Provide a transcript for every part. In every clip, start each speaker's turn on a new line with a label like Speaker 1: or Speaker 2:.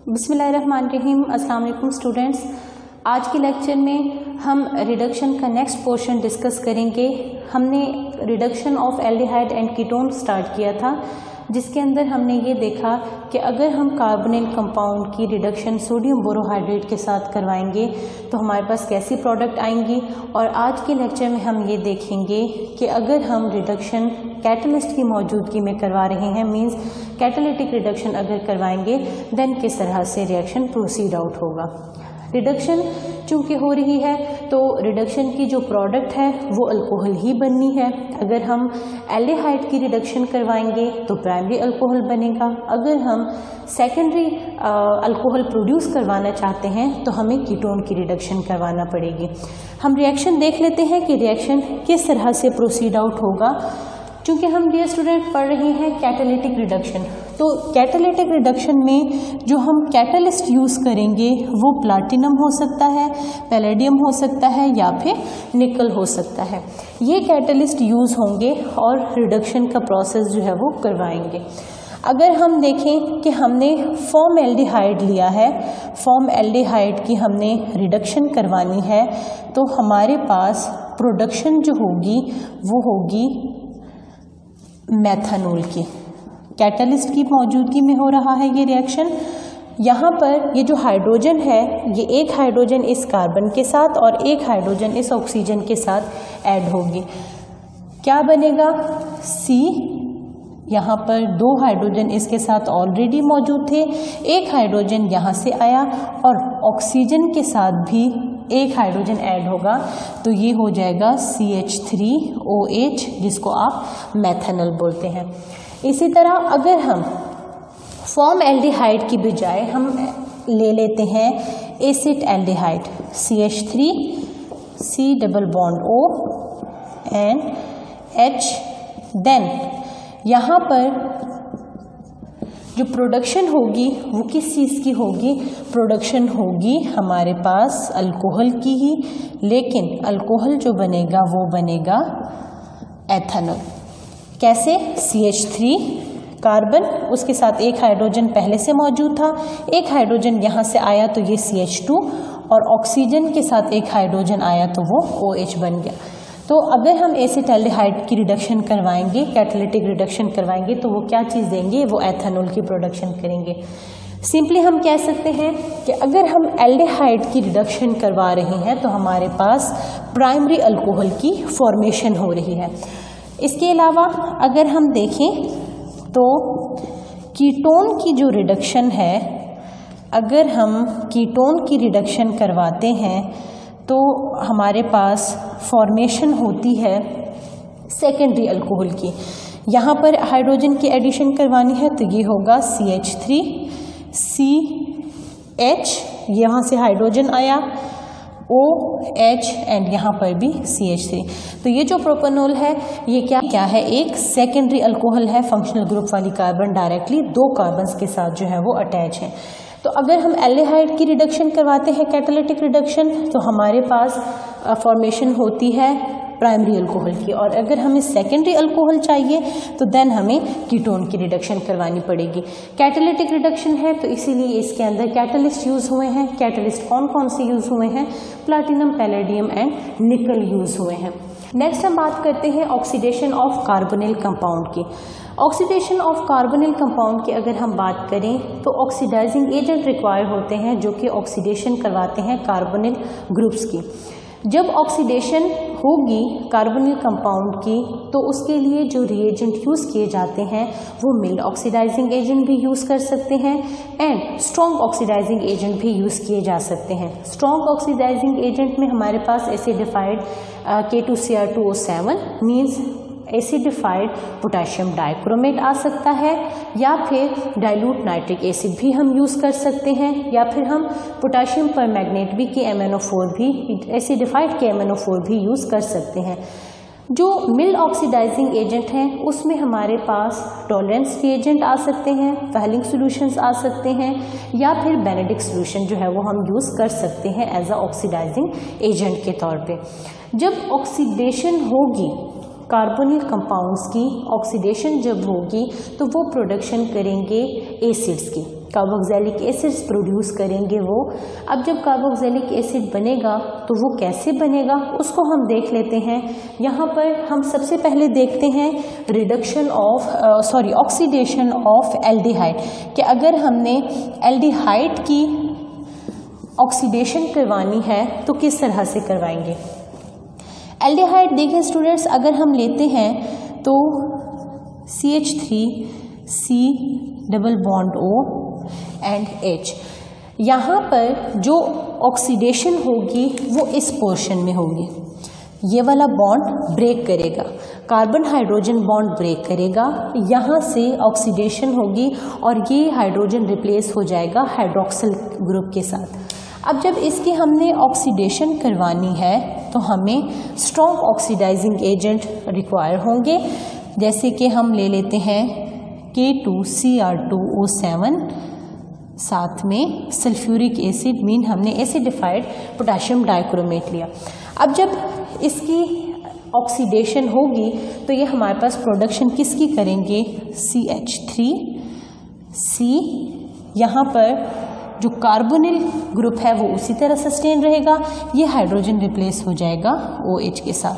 Speaker 1: बिस्मिल्लाहिर्रहमानिर्रहीम। अस्सलाम वालेकुम स्टूडेंट्स। आज के लेक्चर में हम रिडक्शन का नेक्स्ट पोर्शन डिस्कस करेंगे। हमने reduction of aldehyde and ketone start किया था, जिसके अंदर हमने ये देखा कि अगर हम कार्बोनिल कंपाउंड की रिडक्शन सोडियम बोरोहाइड्रेट के साथ करवाएंगे तो हमारे पास कैसी प्रोडक्ट आएंगी। और आज के लेक्चर में हम ये देखेंगे कि अगर हम रिडक्शन कैटलिस्ट की मौजूदगी में करवा रहे हैं, मींस कैटालिटिक रिडक्शन अगर करवाएंगे, देन किस तरह से रिएक्शन प्रोसीड आउट होगा। रिडक्शन चूँकि हो रही है तो रिडक्शन की जो प्रोडक्ट है वो अल्कोहल ही बननी है। अगर हम एल्डिहाइड की रिडक्शन करवाएंगे तो प्राइमरी अल्कोहल बनेगा। अगर हम सेकेंडरी अल्कोहल प्रोड्यूस करवाना चाहते हैं तो हमें कीटोन की रिडक्शन करवाना पड़ेगी। हम रिएक्शन देख लेते हैं कि रिएक्शन किस तरह से प्रोसीड आउट होगा। चूँकि हम डियर स्टूडेंट पढ़ रहे हैं कैटालिटिक रिडक्शन, तो कैटालिटिक रिडक्शन में जो हम कैटलिस्ट यूज़ करेंगे वो प्लाटिनम हो सकता है, पैलेडियम हो सकता है या फिर निकल हो सकता है। ये कैटलिस्ट यूज़ होंगे और रिडक्शन का प्रोसेस जो है वो करवाएंगे। अगर हम देखें कि हमने फॉर्म एल्डिहाइड लिया है, फॉर्म एल्डिहाइड की हमने रिडक्शन करवानी है, तो हमारे पास प्रोडक्शन जो होगी वो होगी मेथनॉल की। कैटलिस्ट की मौजूदगी में हो रहा है ये रिएक्शन। यहाँ पर ये जो हाइड्रोजन है, ये एक हाइड्रोजन इस कार्बन के साथ और एक हाइड्रोजन इस ऑक्सीजन के साथ ऐड होगी। क्या बनेगा? C। यहाँ पर दो हाइड्रोजन इसके साथ ऑलरेडी मौजूद थे, एक हाइड्रोजन यहाँ से आया और ऑक्सीजन के साथ भी एक हाइड्रोजन ऐड होगा, तो ये हो जाएगा CH3OH, जिसको आप मेथनॉल बोलते हैं। इसी तरह अगर हम फॉर्म एल्डिहाइड की बजाय हम ले लेते हैं acid aldehyde, CH3 C double bond O and H, then यहाँ पर जो प्रोडक्शन होगी वो किस चीज़ की होगी? प्रोडक्शन होगी हमारे पास अल्कोहल की ही, लेकिन अल्कोहल जो बनेगा वो बनेगा एथेनॉल। कैसे? CH3 कार्बन, उसके साथ एक हाइड्रोजन पहले से मौजूद था, एक हाइड्रोजन यहाँ से आया तो ये CH2, और ऑक्सीजन के साथ एक हाइड्रोजन आया तो वो OH बन गया। तो अगर हम एसिड एल्डिहाइड की रिडक्शन करवाएंगे, कैटालिटिक रिडक्शन करवाएंगे, तो वो क्या चीज़ देंगे? वो एथेनॉल की प्रोडक्शन करेंगे। सिंपली हम कह सकते हैं कि अगर हम एल्डिहाइड की रिडक्शन करवा रहे हैं तो हमारे पास प्राइमरी अल्कोहल की फॉर्मेशन हो रही है। इसके अलावा अगर हम देखें तो कीटोन की जो रिडक्शन है, अगर हम कीटोन की रिडक्शन करवाते हैं तो हमारे पास फॉर्मेशन होती है सेकेंडरी अल्कोहल की। यहाँ पर हाइड्रोजन की एडिशन करवानी है तो ये होगा CH3 CH, यहाँ से हाइड्रोजन आया OH एंड यहाँ पर भी CH3। तो ये जो प्रोपेनॉल है ये क्या है? एक सेकेंडरी अल्कोहल है, फंक्शनल ग्रुप वाली कार्बन डायरेक्टली दो कार्बन्स के साथ जो है वो अटैच है। तो अगर हम एल्डिहाइड की रिडक्शन करवाते हैं कैटालिटिक रिडक्शन, तो हमारे पास फॉर्मेशन होती है प्राइमरी अल्कोहल की, और अगर हमें सेकेंडरी अल्कोहल चाहिए तो देन हमें कीटोन की रिडक्शन करवानी पड़ेगी। कैटालिटिक रिडक्शन है तो इसीलिए इसके अंदर कैटलिस्ट यूज़ हुए हैं। कैटलिस्ट कौन कौन से यूज़ हुए हैं? प्लाटिनम, पैलेडियम एंड निकल यूज़ हुए हैं। नेक्स्ट हम बात करते हैं ऑक्सीडेशन ऑफ कार्बोनिल कंपाउंड की। ऑक्सीडेशन ऑफ कार्बोनिल कंपाउंड की अगर हम बात करें तो ऑक्सीडाइजिंग एजेंट रिक्वायर होते हैं जो कि ऑक्सीडेशन करवाते हैं कार्बोनिल ग्रुप्स की। जब ऑक्सीडेशन होगी कार्बोनिल कंपाउंड की तो उसके लिए जो रिएजेंट यूज़ किए जाते हैं वो मिल्ड ऑक्सीडाइजिंग एजेंट भी यूज़ कर सकते हैं एंड स्ट्रॉन्ग ऑक्सीडाइजिंग एजेंट भी यूज़ किए जा सकते हैं। स्ट्रॉन्ग ऑक्सीडाइजिंग एजेंट में हमारे पास acidified K2Cr2O7 means acidified potassium dichromate आ सकता है, या फिर डाइल्यूट नाइट्रिक एसिड भी हम यूज़ कर सकते हैं, या फिर हम पोटेशियम परमैंगनेट भी KMnO4 भी एसिडिफाइड KMnO4 भी यूज़ कर सकते हैं। जो मिल्ड ऑक्सीडाइजिंग एजेंट हैं उसमें हमारे पास टॉलरेंस रिएजेंट आ सकते हैं, फैलिंग सॉल्यूशंस आ सकते हैं, या फिर बेनेडिक्ट सॉल्यूशन जो है वो हम यूज़ कर सकते हैं एज अ ऑक्सीडाइजिंग एजेंट के तौर पे। जब ऑक्सीडेशन होगी कार्बोनिल कंपाउंड्स की, ऑक्सीडेशन जब होगी तो वो प्रोडक्शन करेंगे एसिड्स की। कार्बोक्सिलिक एसिड्स प्रोड्यूस करेंगे वो। अब जब कार्बोक्सिलिक एसिड बनेगा तो वो कैसे बनेगा उसको हम देख लेते हैं। यहाँ पर हम सबसे पहले देखते हैं ऑक्सीडेशन ऑफ एल्डिहाइड, कि अगर हमने एल्डिहाइड की ऑक्सीडेशन करवानी है तो किस तरह से करवाएंगे। एल्डिहाइड देखें स्टूडेंट्स, अगर हम लेते हैं तो CH3C double bond O and H, यहाँ पर जो ऑक्सीडेशन होगी वो इस पोर्शन में होगी। ये वाला बॉन्ड ब्रेक करेगा, कार्बन हाइड्रोजन बॉन्ड ब्रेक करेगा, यहाँ से ऑक्सीडेशन होगी और ये हाइड्रोजन रिप्लेस हो जाएगा हाइड्रोक्सिल ग्रुप के साथ। अब जब इसकी हमने ऑक्सीडेशन करवानी है तो हमें स्ट्रॉन्ग ऑक्सीडाइजिंग एजेंट रिक्वायर होंगे, जैसे कि हम ले लेते हैं K2Cr2O7, साथ में सल्फ्यूरिक एसिड, मीन हमने एसिडिफाइड पोटेशियम डाइक्रोमेट लिया। अब जब इसकी ऑक्सीडेशन होगी तो ये हमारे पास प्रोडक्शन किसकी करेंगे, CH3C, यहाँ पर जो कार्बोनिल ग्रुप है वो उसी तरह सस्टेन रहेगा, ये हाइड्रोजन रिप्लेस हो जाएगा OH के साथ।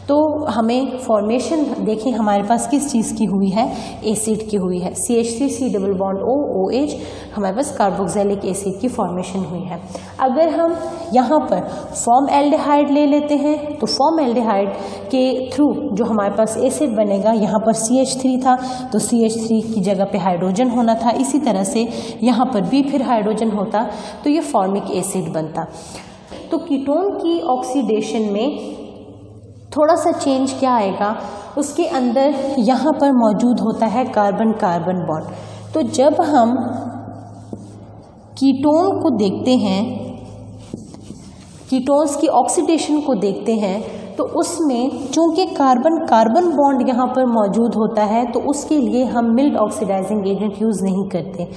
Speaker 1: तो हमें फॉर्मेशन देखें हमारे पास किस चीज़ की हुई है, एसिड की हुई है। CH3C डबल बॉन्ड OH हमारे पास कार्बोक्सिलिक एसिड की फॉर्मेशन हुई है। अगर हम यहाँ पर फॉर्म एल्डिहाइड ले लेते हैं तो फॉर्म एल्डिहाइड के थ्रू जो हमारे पास एसिड बनेगा, यहाँ पर CH3 था तो CH3 की जगह पे हाइड्रोजन होना था, इसी तरह से यहाँ पर भी फिर हाइड्रोजन होता तो ये फॉर्मिक एसिड बनता। तो कीटोन की ऑक्सीडेशन में थोड़ा सा चेंज क्या आएगा, उसके अंदर यहाँ पर मौजूद होता है कार्बन कार्बन बॉन्ड। तो जब हम कीटोन को देखते हैं, कीटोन्स की ऑक्सीडेशन को देखते हैं, तो उसमें चूंकि कार्बन कार्बन बॉन्ड यहाँ पर मौजूद होता है तो उसके लिए हम मिल्ड ऑक्सीडाइजिंग एजेंट यूज़ नहीं करते।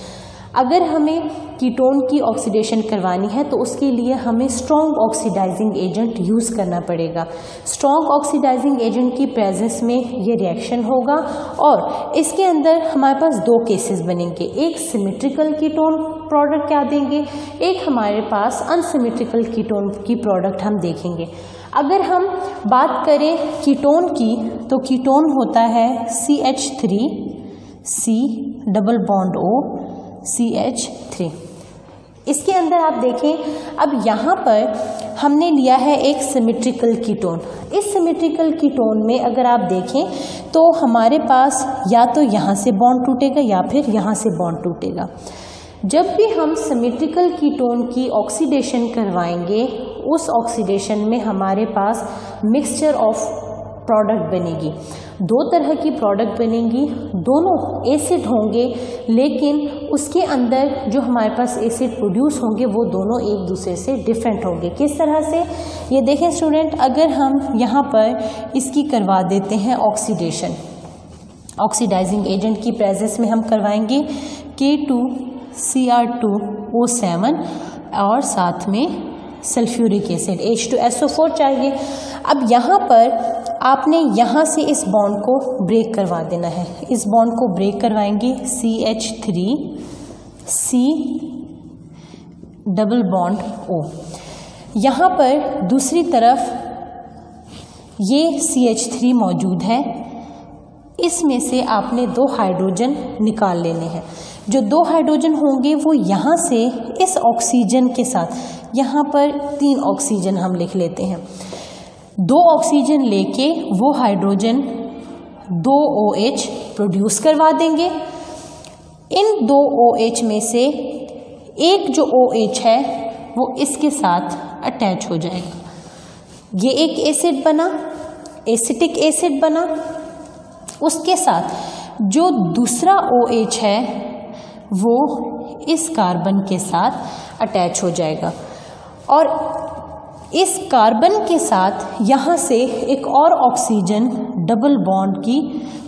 Speaker 1: अगर हमें कीटोन की ऑक्सीडेशन करवानी है तो उसके लिए हमें स्ट्रॉन्ग ऑक्सीडाइजिंग एजेंट यूज़ करना पड़ेगा। स्ट्रॉन्ग ऑक्सीडाइजिंग एजेंट की प्रेजेंस में ये रिएक्शन होगा और इसके अंदर हमारे पास दो केसेस बनेंगे, एक सिमेट्रिकल कीटोन प्रोडक्ट क्या देंगे, एक हमारे पास अनसिमेट्रिकल कीटोन की प्रोडक्ट हम देखेंगे। अगर हम बात करें कीटोन की तो कीटोन होता है CH3C double bond O CH3। इसके अंदर आप देखें, अब यहाँ पर हमने लिया है एक सिमेट्रिकल कीटोन। इस सिमेट्रिकल कीटोन में अगर आप देखें तो हमारे पास या तो यहाँ से बॉन्ड टूटेगा या फिर यहाँ से बॉन्ड टूटेगा। जब भी हम सिमेट्रिकल कीटोन की ऑक्सीडेशन करवाएंगे, उस ऑक्सीडेशन में हमारे पास मिक्सचर ऑफ प्रोडक्ट बनेगी, दो तरह की प्रोडक्ट बनेंगी, दोनों एसिड होंगे, लेकिन उसके अंदर जो हमारे पास एसिड प्रोड्यूस होंगे वो दोनों एक दूसरे से डिफरेंट होंगे। किस तरह से, ये देखें स्टूडेंट, अगर हम यहाँ पर इसकी करवा देते हैं ऑक्सीडेशन, ऑक्सीडाइजिंग एजेंट की प्रेजेंस में हम करवाएंगे K2Cr2O7 और साथ में सल्फ्यूरिक एसिड H2SO4 चाहिए। अब यहाँ पर आपने यहाँ से इस बॉन्ड को ब्रेक करवा देना है, इस बॉन्ड को ब्रेक करवाएंगे CH3C डबल बॉन्ड O। यहाँ पर दूसरी तरफ ये CH3 मौजूद है, इसमें से आपने दो हाइड्रोजन निकाल लेने हैं। जो दो हाइड्रोजन होंगे वो यहाँ से इस ऑक्सीजन के साथ, यहाँ पर 3 ऑक्सीजन हम लिख लेते हैं, 2 ऑक्सीजन लेके वो हाइड्रोजन 2 OH प्रोड्यूस करवा देंगे। इन 2 OH में से एक जो OH है वो इसके साथ अटैच हो जाएगा, ये एक एसिड बना, एसिटिक एसिड बना। उसके साथ जो दूसरा OH है वो इस कार्बन के साथ अटैच हो जाएगा और इस कार्बन के साथ यहाँ से एक और ऑक्सीजन डबल बॉन्ड की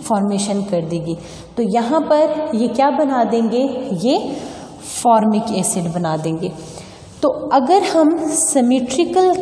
Speaker 1: फॉर्मेशन कर देगी। तो यहाँ पर ये क्या बना देंगे, ये फॉर्मिक एसिड बना देंगे। तो अगर हम सिमेट्रिकल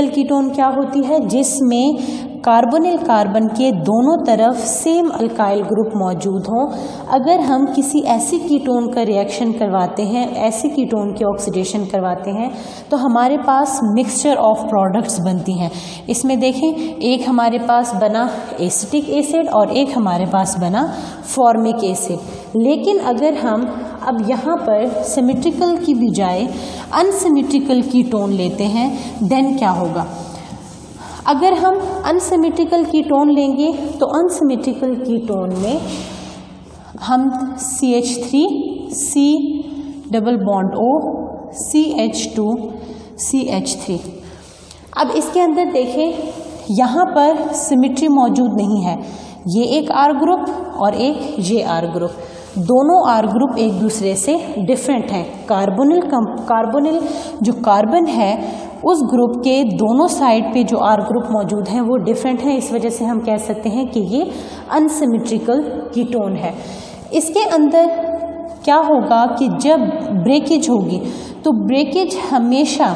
Speaker 1: कीटोन क्या होती है, जिसमें कार्बोनिल कार्बन के दोनों तरफ सेम अल्काइल ग्रुप मौजूद हों। अगर हम किसी ऐसी कीटोन का रिएक्शन करवाते हैं, ऐसी कीटोन की ऑक्सीडेशन करवाते हैं, तो हमारे पास मिक्सचर ऑफ प्रोडक्ट्स बनती हैं। इसमें देखें, एक हमारे पास बना एसिटिक एसिड और एक हमारे पास बना फॉर्मिक एसिड। लेकिन अगर हम अब यहाँ पर सिमेट्रिकल की बजाय अनसिमेट्रिकल कीटोन लेते हैं, देन क्या होगा? अगर हम अनसिमेट्रिकल कीटोन लेंगे तो अनसिमेट्रिकल कीटोन में हम CH3 C double bond O CH2 CH3। अब इसके अंदर देखें, यहाँ पर सिमेट्री मौजूद नहीं है। ये एक R ग्रुप और एक ये R ग्रुप, दोनों R ग्रुप एक दूसरे से डिफरेंट हैं। कार्बोनिल जो कार्बन है उस ग्रुप के दोनों साइड पे जो R ग्रुप मौजूद हैं वो डिफरेंट हैं। इस वजह से हम कह सकते हैं कि ये अनसिमेट्रिकल कीटोन है। इसके अंदर क्या होगा कि जब ब्रेकेज होगी तो ब्रेकेज हमेशा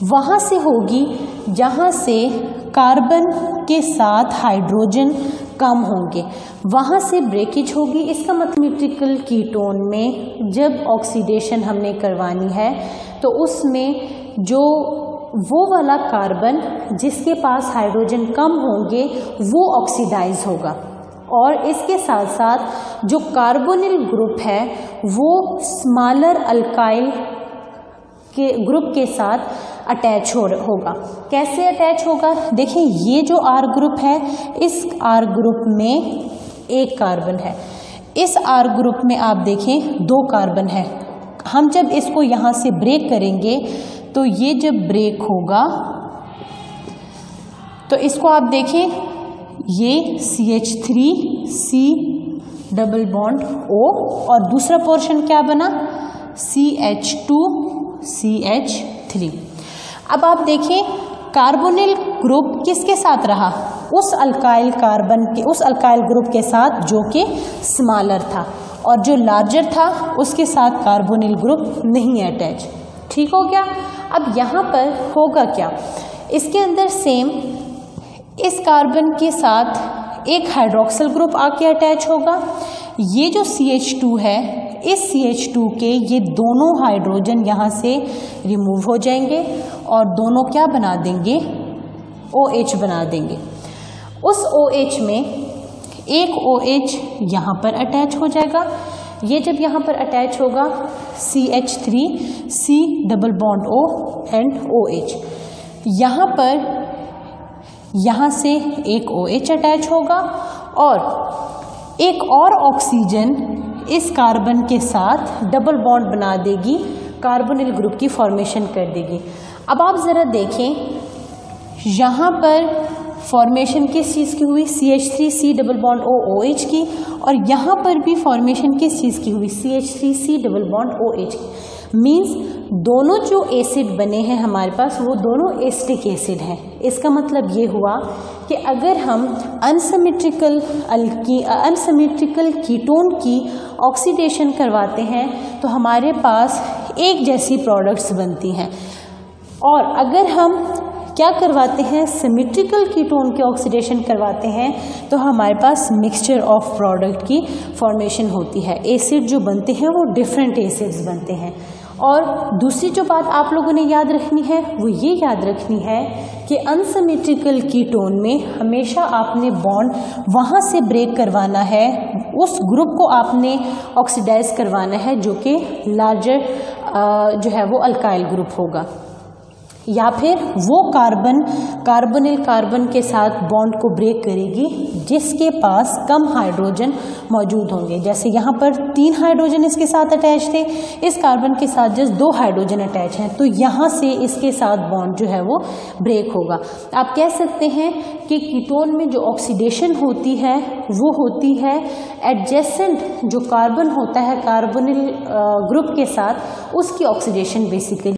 Speaker 1: वहाँ से होगी जहाँ से कार्बन के साथ हाइड्रोजन कम होंगे, वहाँ से ब्रेकेज होगी। इसका मतलब सिमेट्रिकल कीटोन में जब ऑक्सीडेशन हमने करवानी है तो उसमें जो वो वाला कार्बन जिसके पास हाइड्रोजन कम होंगे वो ऑक्सीडाइज होगा, और इसके साथ साथ जो कार्बोनिल ग्रुप है वो स्मॉलर अल्काइल के ग्रुप के साथ अटैच होगा। कैसे अटैच होगा? देखिए, ये जो R ग्रुप है, इस R ग्रुप में एक कार्बन है, इस R ग्रुप में आप देखें 2 कार्बन है। हम जब इसको यहाँ से ब्रेक करेंगे तो ये जब ब्रेक होगा तो इसको आप देखें, ये CH3 C double bond O और दूसरा पोर्शन क्या बना? CH2 CH3। अब आप देखें, कार्बोनिल ग्रुप किसके साथ रहा? उस अल्काइल ग्रुप के साथ जो कि स्मॉलर था, और जो लार्जर था उसके साथ कार्बोनिल ग्रुप नहीं अटैच। ठीक हो गया? अब यहाँ पर होगा क्या? इसके अंदर सेम इस कार्बन के साथ एक हाइड्रोक्सिल ग्रुप आके अटैच होगा। ये जो CH2 है, इस CH2 के ये दोनों हाइड्रोजन यहाँ से रिमूव हो जाएंगे और दोनों क्या बना देंगे? OH बना देंगे। उस OH में एक OH यहाँ पर अटैच हो जाएगा। ये जब यहाँ पर अटैच होगा, CH3 C double bond O and OH, यहाँ पर यहाँ से एक OH अटैच होगा और एक और ऑक्सीजन इस कार्बन के साथ डबल बॉन्ड बना देगी, कार्बोनिल ग्रुप की फॉर्मेशन कर देगी। अब आप ज़रा देखें, यहाँ पर फॉर्मेशन किस चीज़ की हुई? CH3 C double bond O OH की, और यहाँ पर भी फॉर्मेशन किस चीज़ की हुई? CH3 C double bond OH की। मीन्स दोनों जो एसिड बने हैं हमारे पास वो दोनों एसिटिक एसिड हैं। इसका मतलब ये हुआ कि अगर हम अनसिमेट्रिकल कीटोन की ऑक्सीडेशन करवाते हैं तो हमारे पास एक जैसी प्रोडक्ट्स बनती हैं, और अगर हम क्या करवाते हैं? सिमेट्रिकल कीटोन की ऑक्सीडेशन करवाते हैं तो हमारे पास मिक्सचर ऑफ प्रोडक्ट की फॉर्मेशन होती है। एसिड जो बनते हैं वो डिफरेंट एसिड्स बनते हैं। और दूसरी जो बात आप लोगों ने याद रखनी है वो ये याद रखनी है कि अनसिमेट्रिकल कीटोन में हमेशा आपने बॉन्ड वहाँ से ब्रेक करवाना है, उस ग्रुप को आपने ऑक्सीडाइज करवाना है जो कि लार्जर जो है वो अल्काइल ग्रुप होगा, या फिर वो कार्बोनिल कार्बन के साथ बॉन्ड को ब्रेक करेगी जिसके पास कम हाइड्रोजन मौजूद होंगे। जैसे यहाँ पर 3 हाइड्रोजन इसके साथ अटैच थे, इस कार्बन के साथ जस्ट 2 हाइड्रोजन अटैच हैं, तो यहाँ से इसके साथ बॉन्ड जो है वो ब्रेक होगा। आप कह सकते हैं कि कीटोन में जो ऑक्सीडेशन होती है वो होती है एडजेसेंट जो कार्बन होता है कार्बोनिल ग्रुप के साथ, उसकी ऑक्सीडेशन बेसिकली